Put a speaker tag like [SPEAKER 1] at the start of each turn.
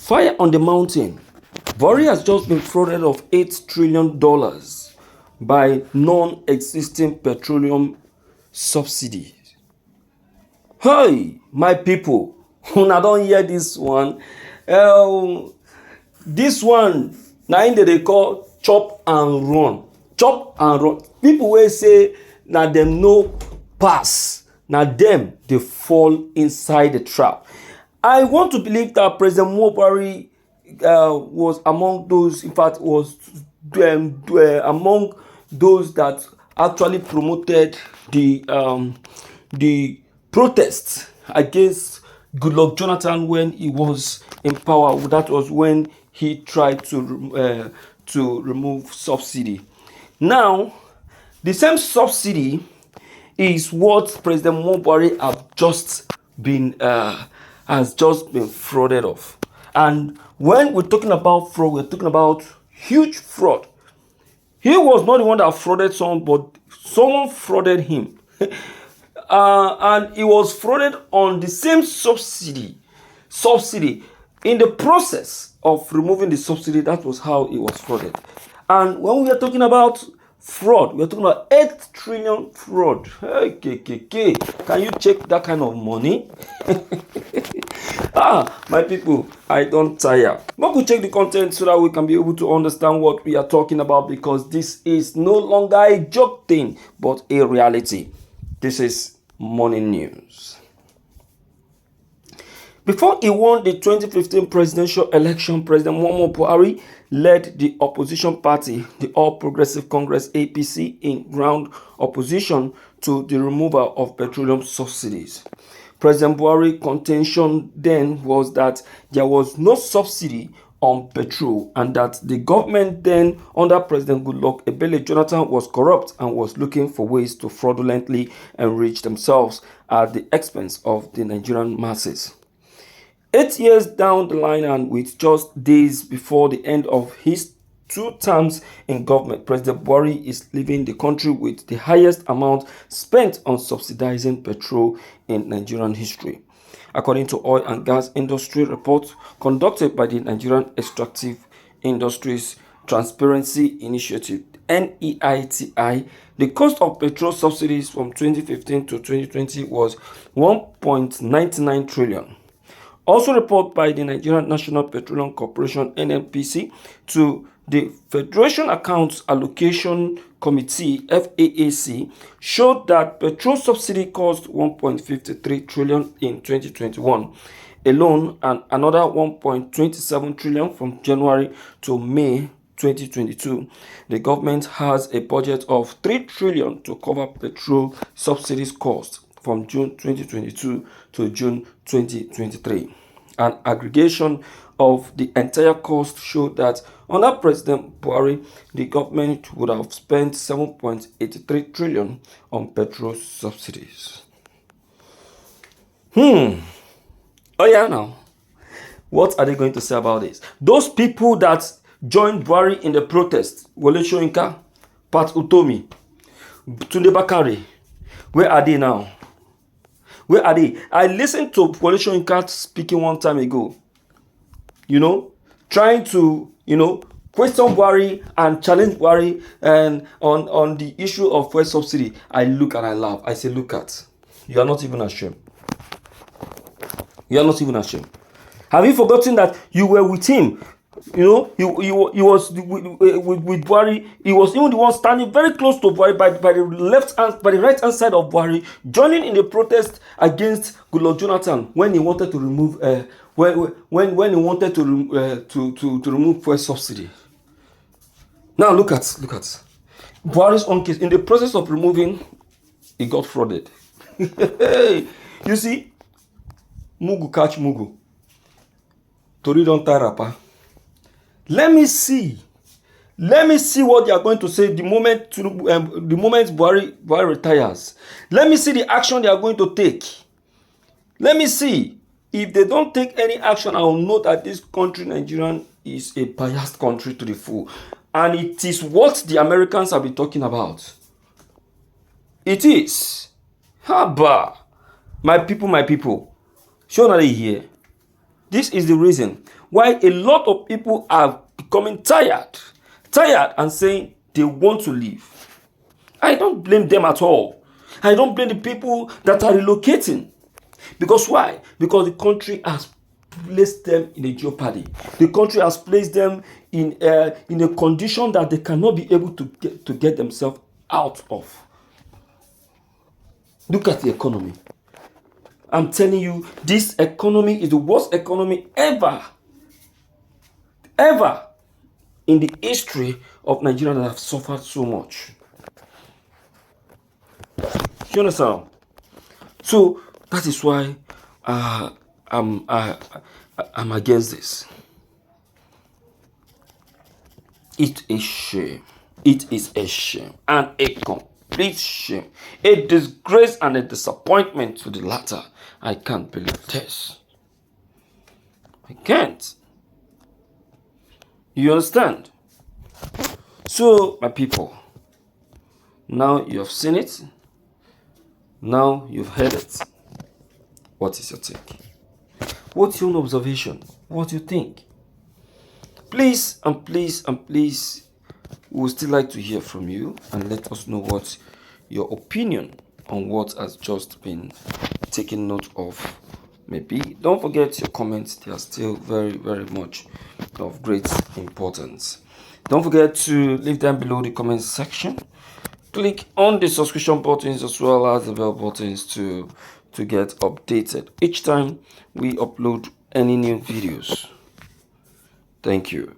[SPEAKER 1] Fire on the mountain. Buhari has just been frauded of $8 trillion by non-existing petroleum subsidies. Hey, my people, una don hear this one. This one, na im they call chop and run. Chop and run. People wey say na dem no pass, na dem dey fall inside the trap. I want to believe that President Buhari was among those, in fact, was among those that actually promoted the protests against Goodluck Jonathan when he was in power. That was when he tried to remove subsidy. Now, the same subsidy is what President Buhari has just been frauded of. And when we're talking about fraud, we're talking about huge fraud. He was not the one that frauded someone, but someone frauded him. And he was frauded on the same subsidy. In the process of removing the subsidy, that was how he was frauded. And when we are talking about fraud, we are talking about 8 trillion fraud. Hey, can you check that kind of money? My people, I don't tire. But we check the content so that we can be able to understand what we are talking about, because this is no longer a joke thing, but a reality. This is morning news. Before he won the 2015 presidential election, President Muhammadu Buhari led the opposition party, the All Progressive Congress (APC), in ground opposition to the removal of petroleum subsidies. President Buhari's contention then was that there was no subsidy on petrol and that the government then under President Goodluck Jonathan was corrupt and was looking for ways to fraudulently enrich themselves at the expense of the Nigerian masses. 8 years down the line, and with just days before the end of his 2 terms in government, President Buhari is leaving the country with the highest amount spent on subsidizing petrol in Nigerian history. According to oil and gas industry reports conducted by the Nigerian Extractive Industries Transparency Initiative (NEITI), the cost of petrol subsidies from 2015 to 2020 was 1.99 trillion. Also reported by the Nigerian National Petroleum Corporation (NNPC) to the Federation Accounts Allocation Committee (FAAC) showed that petrol subsidy cost 1.53 trillion in 2021 alone, and another 1.27 trillion from January to May 2022. The government has a budget of 3 trillion to cover petrol subsidies cost from June 2022 to June 2023. An aggregation of the entire cost showed that under President Buhari, the government would have spent 7.83 trillion on petrol subsidies. Oh yeah, now, what are they going to say about this? Those people that joined Buhari in the protest, Wole Soyinka, Pat Utomi, Tunde Bakare, where are they now? Where are they? I listened to Wole Soyinka speaking one time ago, trying to, question Buhari and challenge Buhari and on the issue of fuel subsidy. I look and I laugh. I say, look at, you are not even ashamed. You are not even ashamed. Have you forgotten that you were with him? He was with Buhari. He was even the one standing very close to Buhari by the right hand side of Buhari, joining in the protest against Goodluck Jonathan when he wanted to remove when he wanted to remove fuel subsidy. Now look at Buhari's own case. In the process of removing, he got frauded. You see, Mugu catch Mugu. Tori don tie wrapper. Let me see what they are going to say the moment Buhari retires. Let me see the action they are going to take. Let me see. If they don't take any action, I will know that this country, Nigeria, is a biased country to the full. And it is what the Americans have been talking about. It is. Haba. My people. Show that here. This is the reason why a lot of people are becoming tired and saying they want to leave. I don't blame them at all. I don't blame the people that are relocating. Because why? Because the country has placed them in a jeopardy. The country has placed them in a condition that they cannot be able to get themselves out of. Look at the economy. I'm telling you, this economy is the worst economy ever in the history of Nigeria that have suffered so much. You understand? So that is why I'm against this. It is shame. It is a shame and a complete shame, a disgrace and a disappointment to the latter. I can't believe this. I can't. You understand? So, my people, now you have seen it. Now you've heard it. What is your take? What's your own observation? What do you think? Please and please and please, we would still like to hear from you and let us know what your opinion on what has just been taken note of may be. Don't forget your comments. They are still very, very much of great importance. Don't forget to leave them below the comment section. Click on the subscription buttons as well as the bell buttons to get updated each time we upload any new videos. Thank you.